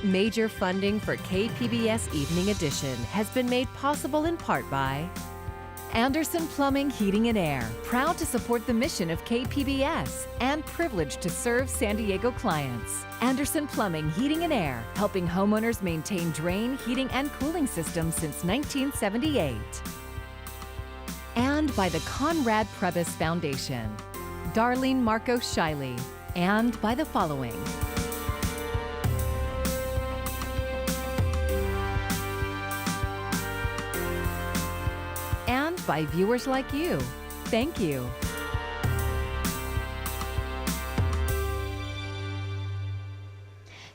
Major funding for KPBS Evening Edition has been made possible in part by Anderson Plumbing, Heating and Air, proud to support the mission of KPBS and privileged to serve San Diego clients. Anderson Plumbing, Heating and Air, helping homeowners maintain drain, heating, and cooling systems since 1978. And by the Conrad Prebys Foundation, Darlene Marcos Shiley, and by the following. And by viewers like you. Thank you.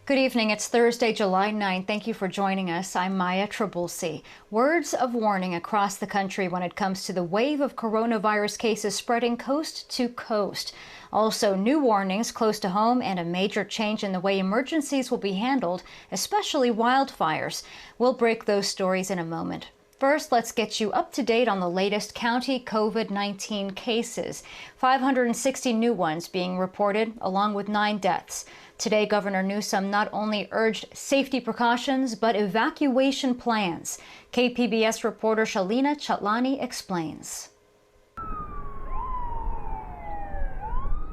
Good evening. It's Thursday, July 9th. Thank you for joining us. I'm Maya Trabulsi. Words of warning across the country when it comes to the wave of coronavirus cases spreading coast to coast. Also, new warnings close to home and a major change in the way emergencies will be handled, especially wildfires. We'll break those stories in a moment. First, let's get you up to date on the latest county COVID-19 cases. 560 new ones being reported, along with 9 deaths. Today, Governor Newsom not only urged safety precautions, but evacuation plans. KPBS reporter Shalina Chatlani explains.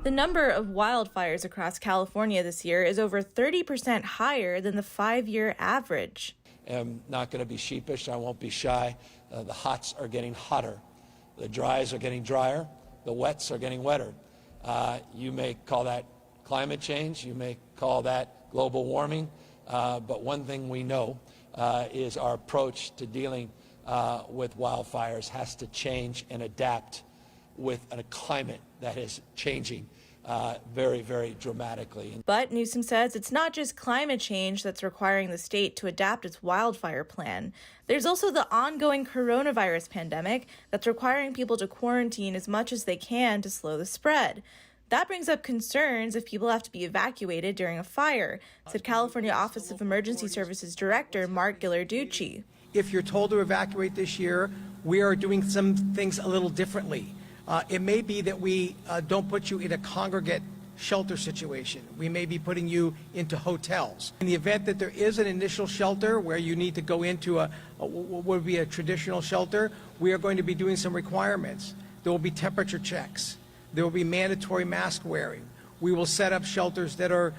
The number of wildfires across California this year is over 30% higher than the 5-year average. I'm not going to be sheepish. I won't be shy. The hots are getting hotter. The dries are getting drier. The wets are getting wetter. You may call that climate change. You may call that global warming. But one thing we know is our approach to dealing with wildfires has to change and adapt with a climate that is changing very, very dramatically. But Newsom says it's not just climate change that's requiring the state to adapt its wildfire plan. There's also the ongoing coronavirus pandemic that's requiring people to quarantine as much as they can to slow the spread. That brings up concerns if people have to be evacuated during a fire, said California Office of Emergency Services Director Mark Ghilarducci. If you're told to evacuate this year, we are doing some things a little differently. It may be that we don't put you in a congregate shelter situation. We may be putting you into hotels. In the event that there is an initial shelter where you need to go into what would be a traditional shelter, we are going to be doing some requirements. There will be temperature checks. There will be mandatory mask wearing. We will set up shelters that are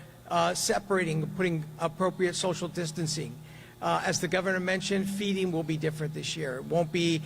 separating, putting appropriate social distancing. As the governor mentioned, feeding will be different this year. It won't be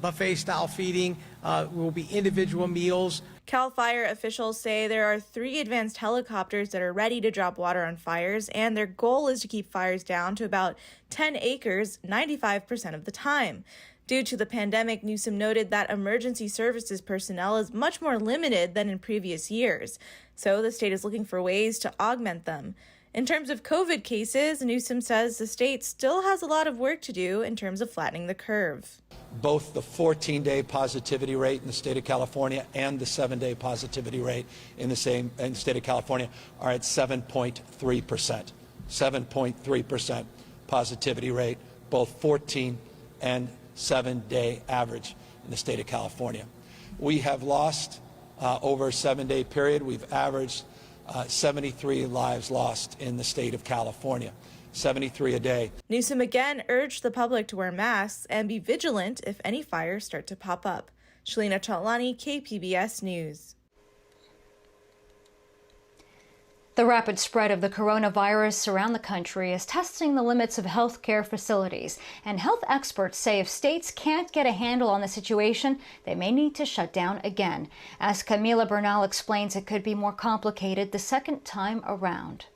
buffet-style feeding. It will be individual meals. CAL FIRE officials say there are 3 advanced helicopters that are ready to drop water on fires, and their goal is to keep fires down to about 10 acres 95% of the time. Due to the pandemic, Newsom noted that emergency services personnel is much more limited than in previous years, so the state is looking for ways to augment them. In terms of COVID cases, Newsom says the state still has a lot of work to do in terms of flattening the curve. Both the 14-day positivity rate in the state of California and the 7-day positivity rate in the state of California are at 7.3%. 7.3% positivity rate, both 14 and 7-day average in the state of California. We have lost over a 7-day period. We've averaged 73 lives lost in the state of California, 73 a day. Newsom again urged the public to wear masks and be vigilant if any fires start to pop up. Shalina Chatlani, KPBS News. The rapid spread of the coronavirus around the country is testing the limits of healthcare facilities, and health experts say if states can't get a handle on the situation, they may need to shut down again. As Camila Bernal explains, it could be more complicated the second time around.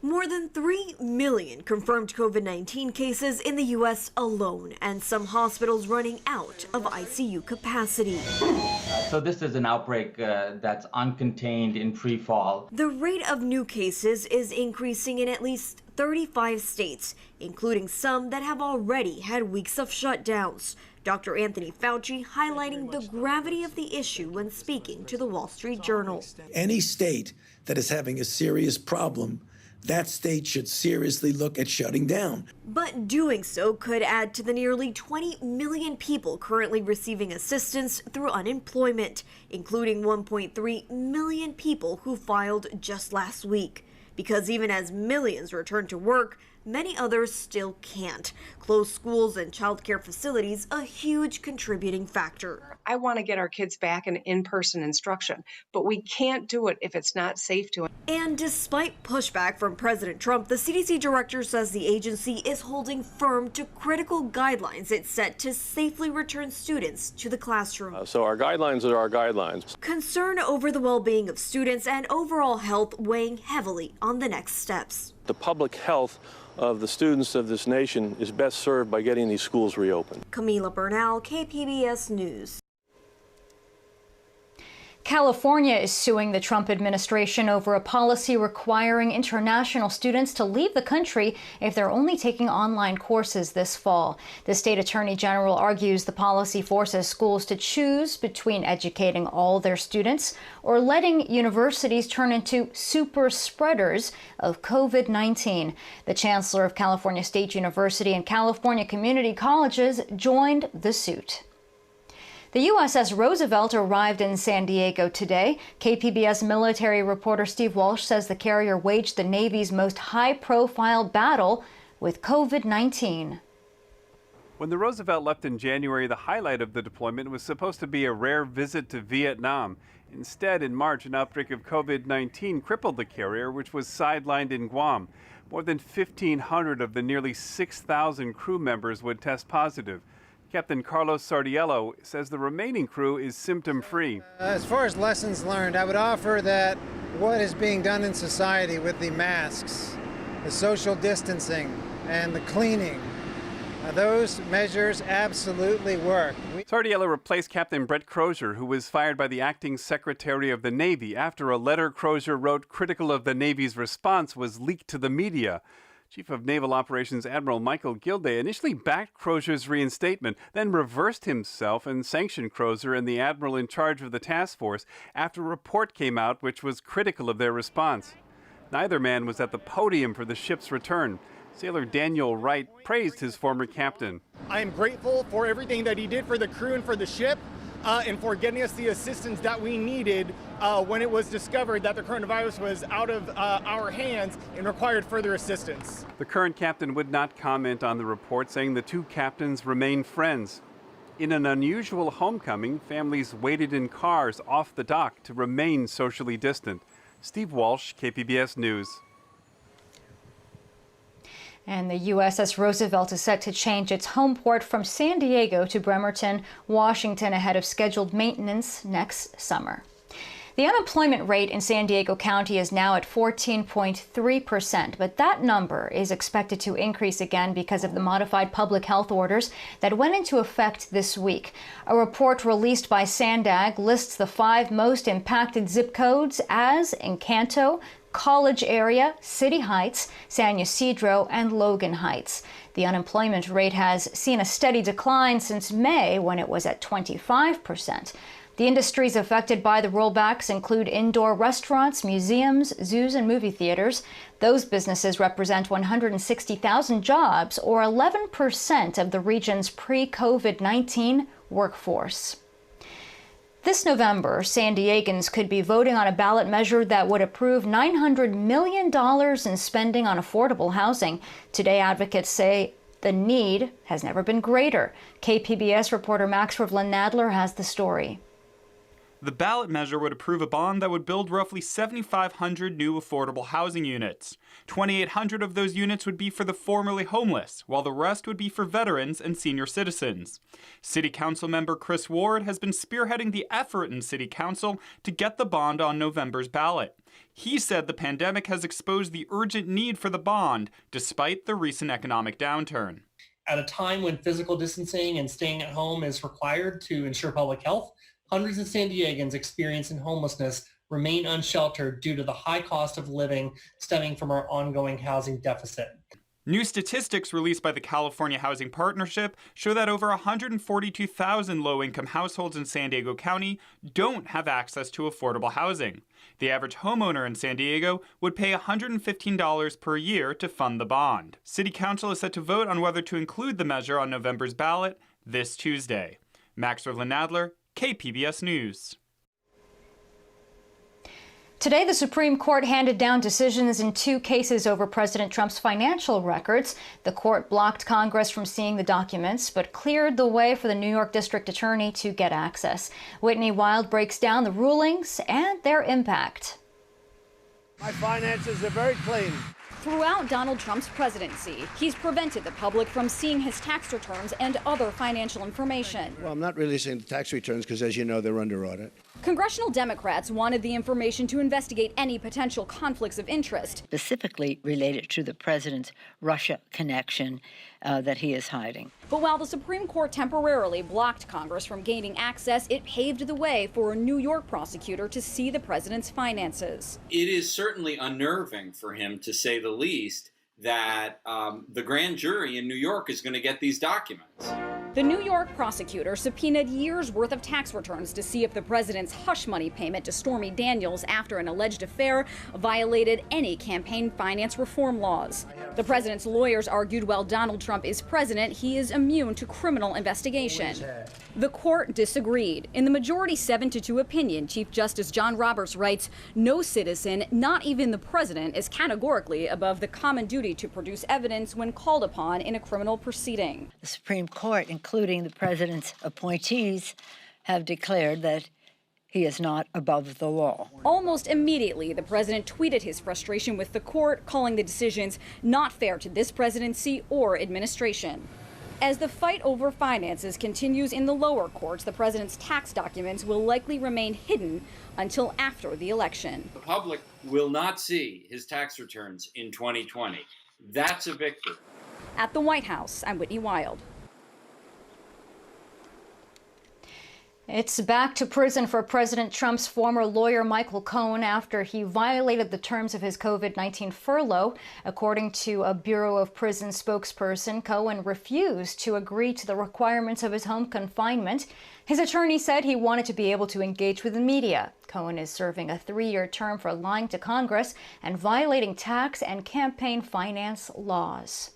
More than 3 million confirmed COVID-19 cases in the U.S. alone, and some hospitals running out of ICU capacity. So this is an outbreak that's uncontained in free fall. The rate of new cases is increasing in at least 35 states, including some that have already had weeks of shutdowns. Dr. Anthony Fauci highlighting the gravity of the issue when speaking to the Wall Street Journal. Any state that is having a serious problem, that state should seriously look at shutting down. But doing so could add to the nearly 20 million people currently receiving assistance through unemployment, including 1.3 million people who filed just last week. because even as millions return to work, many others still can't. Closed schools and childcare facilities a huge contributing factor. I want to get our kids back in in-person instruction, but we can't do it if it's not safe to. And despite pushback from President Trump, the CDC director says the agency is holding firm to critical guidelines it set to safely return students to the classroom. So our guidelines are our guidelines. Concern over the well-being of students and overall health weighing heavily on the next steps. The public health of the students of this nation is best served by getting these schools reopened. Camila Bernal, KPBS News. California is suing the Trump administration over a policy requiring international students to leave the country if they're only taking online courses this fall. The state attorney general argues the policy forces schools to choose between educating all their students or letting universities turn into super spreaders of COVID-19. The chancellor of California State University and California Community Colleges joined the suit. The USS Roosevelt arrived in San Diego today. KPBS military reporter Steve Walsh says the carrier waged the Navy's most high-profile battle with COVID-19. When the Roosevelt left in January, the highlight of the deployment was supposed to be a rare visit to Vietnam. Instead, in March, an outbreak of COVID-19 crippled the carrier, which was sidelined in Guam. More than 1,500 of the nearly 6,000 crew members would test positive. Captain Carlos Sardiello says the remaining crew is symptom-free. As far as lessons learned, I would offer that what is being done in society with the masks, the social distancing, and the cleaning, those measures absolutely work. Sardiello replaced Captain Brett Crozier, who was fired by the acting Secretary of the Navy after a letter Crozier wrote critical of the Navy's response was leaked to the media. Chief of Naval Operations Admiral Michael Gilday initially backed Crozier's reinstatement, then reversed himself and sanctioned Crozier and the admiral in charge of the task force after a report came out which was critical of their response. Neither man was at the podium for the ship's return. Sailor Daniel Wright praised his former captain. I am grateful for everything that he did for the crew and for the ship, and for getting us the assistance that we needed when it was discovered that the coronavirus was out of our hands and required further assistance. The current captain would not comment on the report, saying the two captains remain friends. In an unusual homecoming, families waited in cars off the dock to remain socially distant. Steve Walsh, KPBS News. And the USS Roosevelt is set to change its home port from San Diego to Bremerton, Washington, ahead of scheduled maintenance next summer. The unemployment rate in San Diego County is now at 14.3%, but that number is expected to increase again because of the modified public health orders that went into effect this week. A report released by Sandag lists the 5 most impacted zip codes as Encanto, College Area, City Heights, San Ysidro, and Logan Heights. The unemployment rate has seen a steady decline since May, when it was at 25%. The industries affected by the rollbacks include indoor restaurants, museums, zoos, and movie theaters. Those businesses represent 160,000 jobs, or 11% of the region's pre-COVID-19 workforce. This November, San Diegans could be voting on a ballot measure that would approve $900 million in spending on affordable housing. Today, advocates say the need has never been greater. KPBS reporter Max Rivlin-Nadler has the story. The ballot measure would approve a bond that would build roughly 7,500 new affordable housing units. 2,800 of those units would be for the formerly homeless, while the rest would be for veterans and senior citizens. City Council member Chris Ward has been spearheading the effort in City Council to get the bond on November's ballot. He said the pandemic has exposed the urgent need for the bond, despite the recent economic downturn. At a time when physical distancing and staying at home is required to ensure public health, hundreds of San Diegans experiencing homelessness remain unsheltered due to the high cost of living stemming from our ongoing housing deficit. New statistics released by the California Housing Partnership show that over 142,000 low-income households in San Diego County don't have access to affordable housing. The average homeowner in San Diego would pay $115 per year to fund the bond. City Council is set to vote on whether to include the measure on November's ballot this Tuesday. Max Rivlin-Nadler, KPBS News. Today, the Supreme Court handed down decisions in 2 cases over President Trump's financial records. The court blocked Congress from seeing the documents, but cleared the way for the New York District Attorney to get access. Whitney Wild breaks down the rulings and their impact. My finances are very clean. Throughout Donald Trump's presidency, he's prevented the public from seeing his tax returns and other financial information. Well, I'm not releasing the tax returns because, as you know, they're under audit. Congressional Democrats wanted the information to investigate any potential conflicts of interest. Specifically related to the president's Russia connection that he is hiding. But while the Supreme Court temporarily blocked Congress from gaining access, it paved the way for a New York prosecutor to see the president's finances. It is certainly unnerving for him, to say the least, that the grand jury in New York is going to get these documents. The New York prosecutor subpoenaed years' worth of tax returns to see if the president's hush money payment to Stormy Daniels after an alleged affair violated any campaign finance reform laws. The president's lawyers argued while Donald Trump is president, he is immune to criminal investigation. The court disagreed. In the majority 7-2 opinion, Chief Justice John Roberts writes, "No citizen, not even the president, is categorically above the common duty to produce evidence when called upon in a criminal proceeding." The Supreme Court, including the president's appointees, have declared that he is not above the law. Almost immediately, the president tweeted his frustration with the court, calling the decisions not fair to this presidency or administration. As the fight over finances continues in the lower courts, the president's tax documents will likely remain hidden until after the election. The public will not see his tax returns in 2020. That's a victory. At the White House, I'm Whitney Wild. It's back to prison for President Trump's former lawyer, Michael Cohen, after he violated the terms of his COVID-19 furlough. According to a Bureau of Prison spokesperson, Cohen refused to agree to the requirements of his home confinement. His attorney said he wanted to be able to engage with the media. Cohen is serving a 3-year term for lying to Congress and violating tax and campaign finance laws.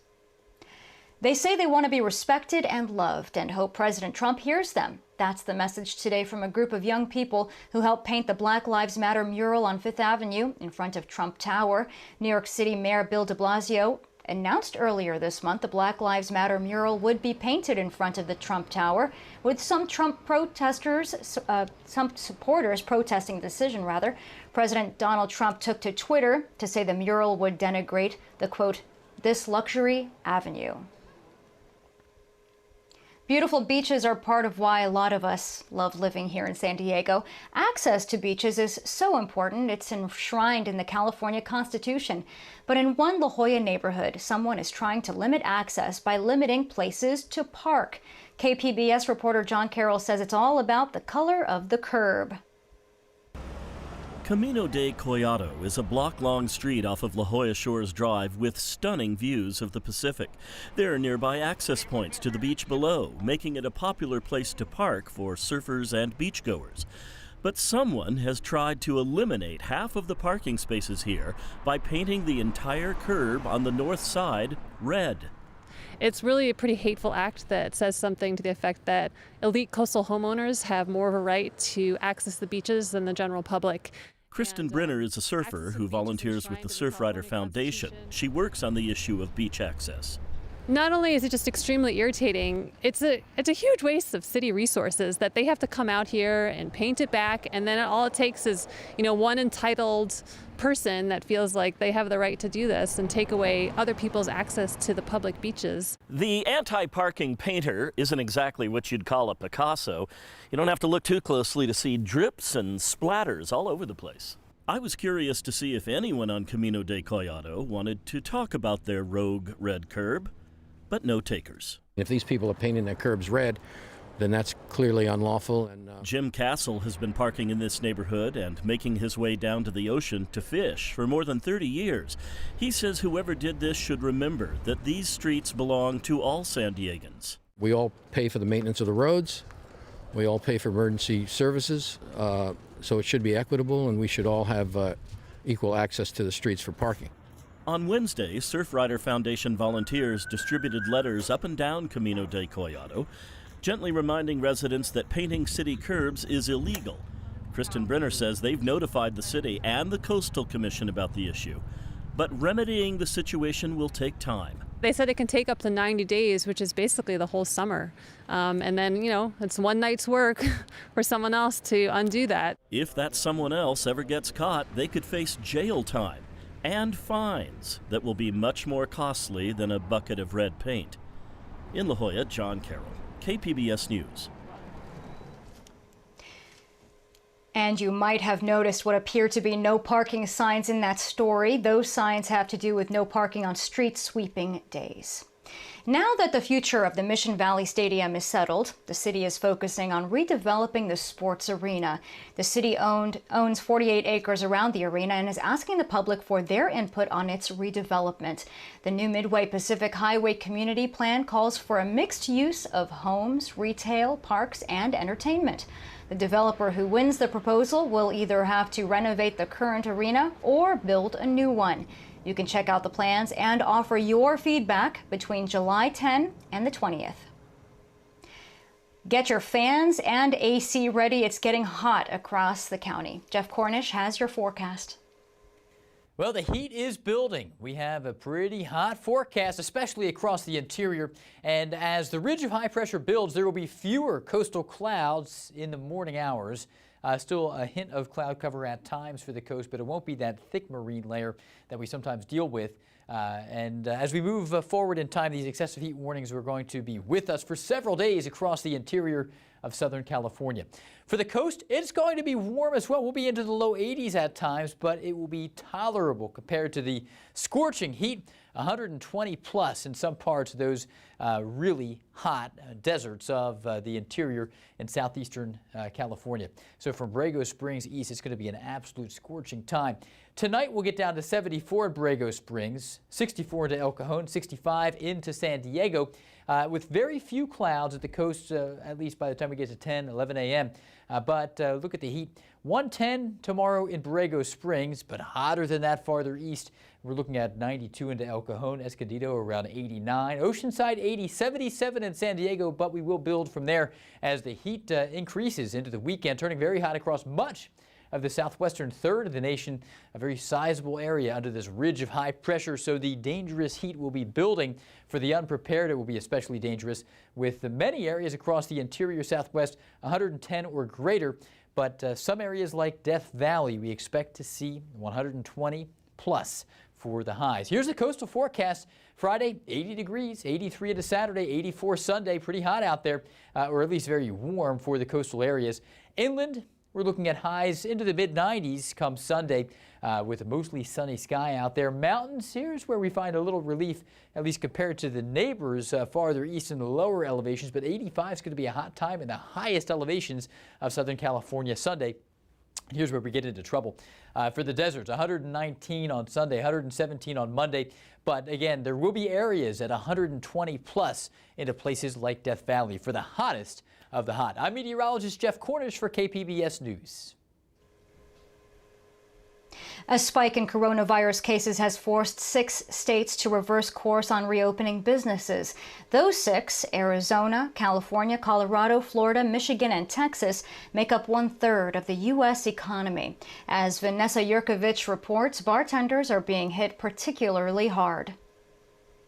They say they want to be respected and loved and hope President Trump hears them. That's the message today from a group of young people who helped paint the Black Lives Matter mural on 5th Avenue in front of Trump Tower. New York City Mayor Bill de Blasio announced earlier this month the Black Lives Matter mural would be painted in front of the Trump Tower, with some supporters protesting the decision, rather. President Donald Trump took to Twitter to say the mural would denigrate the, quote, "this luxury avenue." Beautiful beaches are part of why a lot of us love living here in San Diego. Access to beaches is so important, it's enshrined in the California Constitution. But in one La Jolla neighborhood, someone is trying to limit access by limiting places to park. KPBS reporter John Carroll says it's all about the color of the curb. Camino de Collado is a block-long street off of La Jolla Shores Drive with stunning views of the Pacific. There are nearby access points to the beach below, making it a popular place to park for surfers and beachgoers. But someone has tried to eliminate half of the parking spaces here by painting the entire curb on the north side red. It's really a pretty hateful act that says something to the effect that elite coastal homeowners have more of a right to access the beaches than the general public. Kristen Brenner is a surfer who volunteers with the Surfrider Foundation. She works on the issue of beach access. Not only is it just extremely irritating, it's a huge waste of city resources that they have to come out here and paint it back, and then all it takes is, one entitled person that feels like they have the right to do this and take away other people's access to the public beaches. The anti-parking painter isn't exactly what you'd call a Picasso. You don't have to look too closely to see drips and splatters all over the place. I was curious to see if anyone on Camino de Collado wanted to talk about their rogue red curb, but no takers. If these people are painting their curbs red, then that's clearly unlawful. And Jim Castle has been parking in this neighborhood and making his way down to the ocean to fish for more than 30 years. He says whoever did this should remember that these streets belong to all San Diegans. We all pay for the maintenance of the roads. We all pay for emergency services. So it should be equitable, and we should all have equal access to the streets for parking. On Wednesday, Surfrider Foundation volunteers distributed letters up and down Camino de Collado, gently reminding residents that painting city curbs is illegal. Kristen Brenner says they've notified the city and the Coastal Commission about the issue, but remedying the situation will take time. They said it can take up to 90 days, which is basically the whole summer. And then, it's one night's work for someone else to undo that. If that someone else ever gets caught, they could face jail time and fines that will be much more costly than a bucket of red paint. In La Jolla, John Carroll, KPBS News. And you might have noticed what appear to be no parking signs in that story. Those signs have to do with no parking on street sweeping days. Now that the future of the Mission Valley Stadium is settled, the city is focusing on redeveloping the sports arena. The city owns 48 acres around the arena and is asking the public for their input on its redevelopment. The new Midway Pacific Highway Community Plan calls for a mixed use of homes, retail, parks, and entertainment. The developer who wins the proposal will either have to renovate the current arena or build a new one. You can check out the plans and offer your feedback between July 10 and the 20th. Get your fans and AC ready. It's getting hot across the county. Jeff Cornish has your forecast. Well, the heat is building. We have a pretty hot forecast, especially across the interior. And as the ridge of high pressure builds, there will be fewer coastal clouds in the morning hours. Still a hint of cloud cover at times for the coast, but it won't be that thick marine layer that we sometimes deal with. As we move forward in time, these excessive heat warnings are going to be with us for several days across the interior of Southern California. For the coast, it's going to be warm as well. We'll be into the low 80s at times, but it will be tolerable compared to the scorching heat, 120 plus in some parts of those really hot deserts of the interior in southeastern California. So from Borrego Springs east, it's going to be an absolute scorching time. Tonight, we'll get down to 74 in Borrego Springs, 64 into El Cajon, 65 into San Diego, with very few clouds at the coast, at least by the time we get to 10, 11 a.m. But look at the heat. 110 tomorrow in Borrego Springs, but hotter than that farther east. We're looking at 92 into El Cajon, Escondido around 89, Oceanside 80, 77 in San Diego, but we will build from there as the heat increases into the weekend, turning very hot across much of the southwestern third of the nation, a very sizable area under this ridge of high pressure. So the dangerous heat will be building. For the unprepared, it will be especially dangerous with many areas across the interior southwest, 110 or greater. But some areas like Death Valley, we expect to see 120 plus for the highs. Here's the coastal forecast. Friday, 80 degrees, 83 into Saturday, 84 Sunday. Pretty hot out there, or at least very warm for the coastal areas. Inland, we're looking at highs into the mid-90s come Sunday with a mostly sunny sky out there. Mountains, here's where we find a little relief, at least compared to the neighbors farther east in the lower elevations. But 85 is going to be a hot time in the highest elevations of Southern California Sunday. Here's where we get into trouble. For the deserts, 119 on Sunday, 117 on Monday. But again, there will be areas at 120 plus into places like Death Valley for the hottest of the hot. I'm meteorologist Jeff Cornish for KPBS News. A spike in coronavirus cases has forced 6 states to reverse course on reopening businesses. Those 6, Arizona, California, Colorado, Florida, Michigan, and Texas, make up 1/3 of the U.S. economy. As Vanessa Yurkovich reports, bartenders are being hit particularly hard.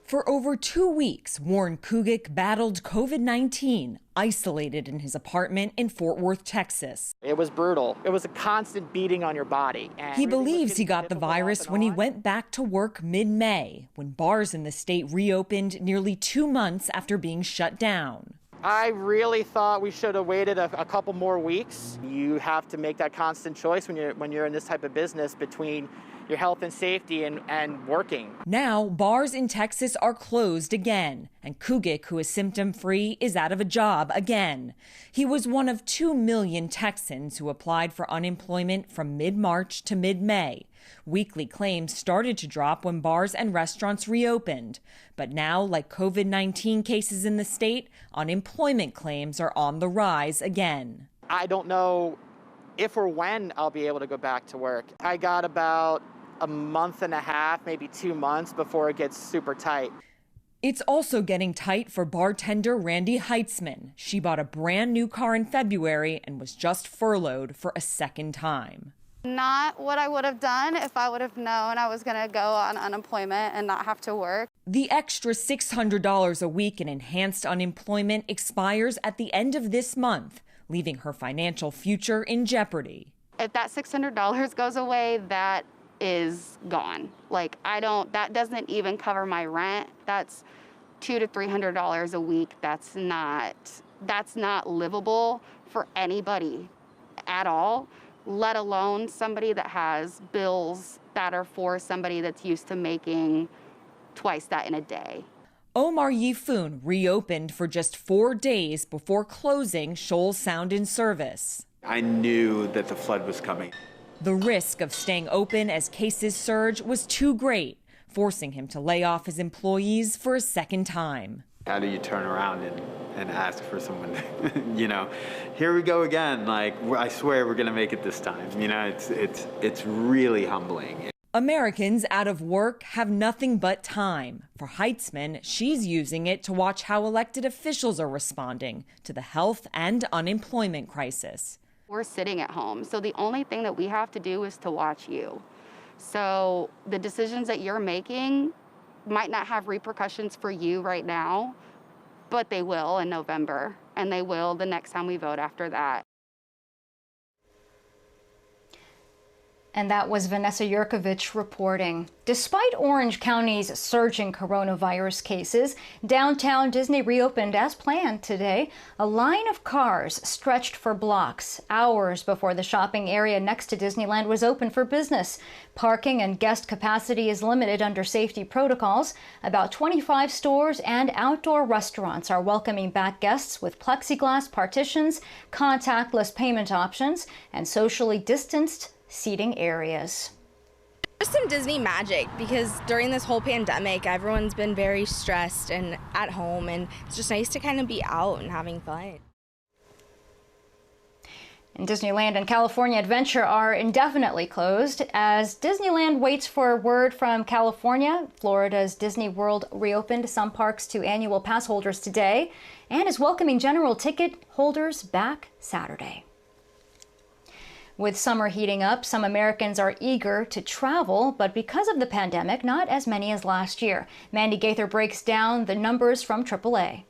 For over 2 weeks, Warren Kugic battled COVID-19, isolated in his apartment in Fort Worth, Texas. It was brutal. It was a constant beating on your body. He believes he got the virus when he went back to work mid-May, when bars in the state reopened nearly 2 months after being shut down. I really thought we should have waited a couple more weeks. You have to make that constant choice when you're in this type of business between your health and safety and working. Now, bars in Texas are closed again, and Kugic, who is symptom-free, is out of a job again. He was one of 2 million Texans who applied for unemployment from mid-March to mid-May. Weekly claims started to drop when bars and restaurants reopened. But now, like COVID-19 cases in the state, unemployment claims are on the rise again. I don't know if or when I'll be able to go back to work. I got about a month and a half, maybe 2 months before it gets super tight. It's also getting tight for bartender Randy Heitzman. She bought a brand new car in February and was just furloughed for a second time. Not what I would have done if I would have known I was going to go on unemployment and not have to work. The extra $600 a week in enhanced unemployment expires at the end of this month, leaving her financial future in jeopardy. If that $600 goes away, that is gone. That doesn't even cover my rent. That's $200 to $300 a week. That's not livable for anybody at all, let alone somebody that has bills that are for somebody that's used to making twice that in a day. Omar Yifoon reopened for just 4 days before closing Shoals Sound in service. I knew that the flood was coming. The risk of staying open as cases surge was too great, forcing him to lay off his employees for a second time. How do you turn around and ask for someone, here we go again, I swear we're gonna make it this time. It's really humbling. Americans out of work have nothing but time. For Heitzman, she's using it to watch how elected officials are responding to the health and unemployment crisis. We're sitting at home, so the only thing that we have to do is to watch you. So the decisions that you're making might not have repercussions for you right now, but they will in November, and they will the next time we vote after that. And that was Vanessa Yurkovich reporting. Despite Orange County's surging coronavirus cases, downtown Disney reopened as planned today. A line of cars stretched for blocks, hours before the shopping area next to Disneyland was open for business. Parking and guest capacity is limited under safety protocols. About 25 stores and outdoor restaurants are welcoming back guests with plexiglass partitions, contactless payment options, and socially distanced seating areas. Just some Disney magic, because during this whole pandemic, everyone's been very stressed and at home, and it's just nice to kind of be out and having fun. And Disneyland and California Adventure are indefinitely closed as Disneyland waits for word from California. Florida's Disney World reopened some parks to annual pass holders today and is welcoming general ticket holders back Saturday. With summer heating up, some Americans are eager to travel, but because of the pandemic, not as many as last year. Mandy Gaither breaks down the numbers from AAA.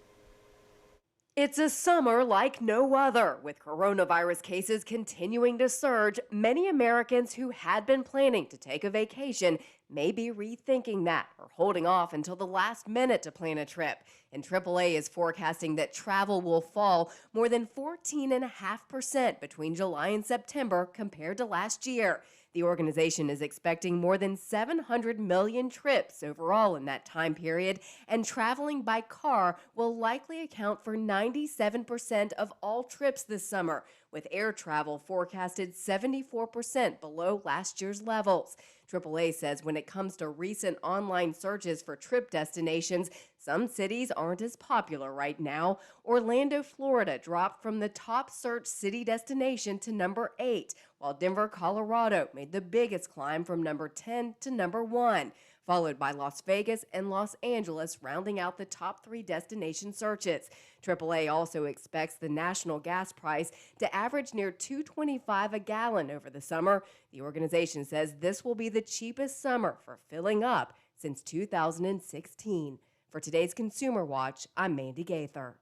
It's a summer like no other. With coronavirus cases continuing to surge, many Americans who had been planning to take a vacation may be rethinking that or holding off until the last minute to plan a trip. And AAA is forecasting that travel will fall more than 14.5% between July and September compared to last year. The organization is expecting more than 700 million trips overall in that time period, and traveling by car will likely account for 97% of all trips this summer, with air travel forecasted 74% below last year's levels. AAA says when it comes to recent online searches for trip destinations, some cities aren't as popular right now. Orlando, Florida dropped from the top searched city destination to number 8, while Denver, Colorado made the biggest climb from number 10 to number 1, followed by Las Vegas and Los Angeles rounding out the top 3 destination searches. AAA also expects the national gas price to average near $2.25 a gallon over the summer. The organization says this will be the cheapest summer for filling up since 2016. For today's Consumer Watch, I'm Mandy Gaither.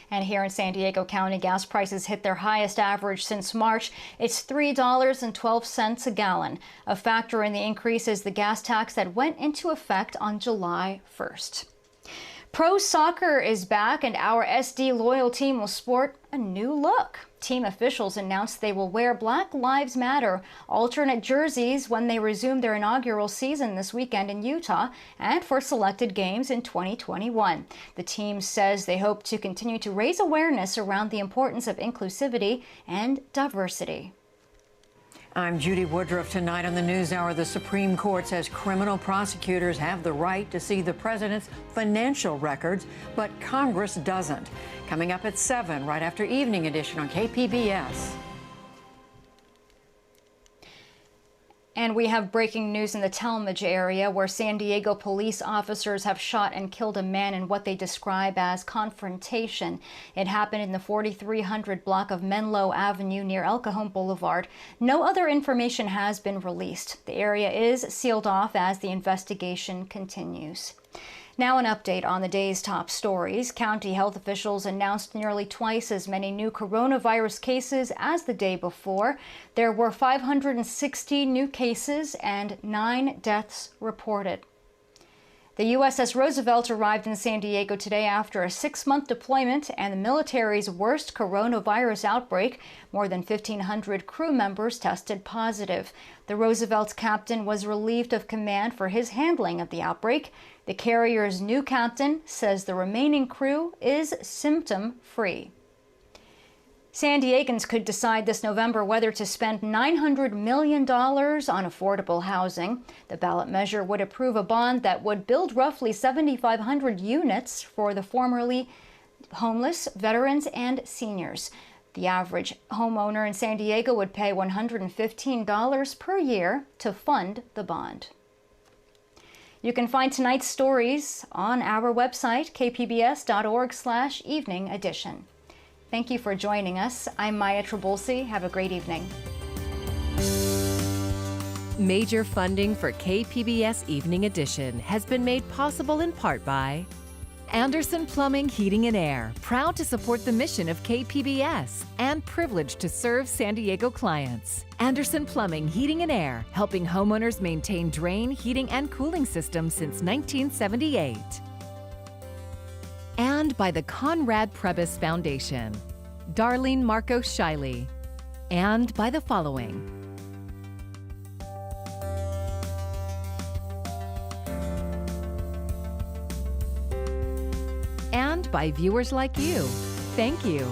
And here in San Diego County, gas prices hit their highest average since March. It's $3.12 a gallon. A factor in the increase is the gas tax that went into effect on July 1st. Pro soccer is back, and our SD loyal team will sport a new look. Team officials announced they will wear Black Lives Matter alternate jerseys when they resume their inaugural season this weekend in Utah and for selected games in 2021. The team says they hope to continue to raise awareness around the importance of inclusivity and diversity. I'm Judy Woodruff. Tonight on the NewsHour, the Supreme Court says criminal prosecutors have the right to see the president's financial records, but Congress doesn't. Coming up at 7, right after Evening Edition on KPBS. And we have breaking news in the Talmadge area, where San Diego police officers have shot and killed a man in what they describe as confrontation. It happened in the 4300 block of Menlo Avenue near El Cajon Boulevard. No other information has been released. The area is sealed off as the investigation continues. Now an update on the day's top stories. County health officials announced nearly twice as many new coronavirus cases as the day before. There were 560 new cases and 9 deaths reported. The USS Roosevelt arrived in San Diego today after a 6-month deployment and the military's worst coronavirus outbreak. More than 1,500 crew members tested positive. The Roosevelt's captain was relieved of command for his handling of the outbreak. The carrier's new captain says the remaining crew is symptom-free. San Diegans could decide this November whether to spend $900 million on affordable housing. The ballot measure would approve a bond that would build roughly 7,500 units for the formerly homeless, veterans, and seniors. The average homeowner in San Diego would pay $115 per year to fund the bond. You can find tonight's stories on our website, kpbs.org/evening edition. Thank you for joining us. I'm Maya Trabulsi. Have a great evening. Major funding for KPBS Evening Edition has been made possible in part by Anderson Plumbing, Heating and Air, proud to support the mission of KPBS and privileged to serve San Diego clients. Anderson Plumbing, Heating and Air, helping homeowners maintain drain, heating, and cooling systems since 1978. And by the Conrad Prebys Foundation, Darlene Marcos Shiley, and by the following. And by viewers like you. Thank you.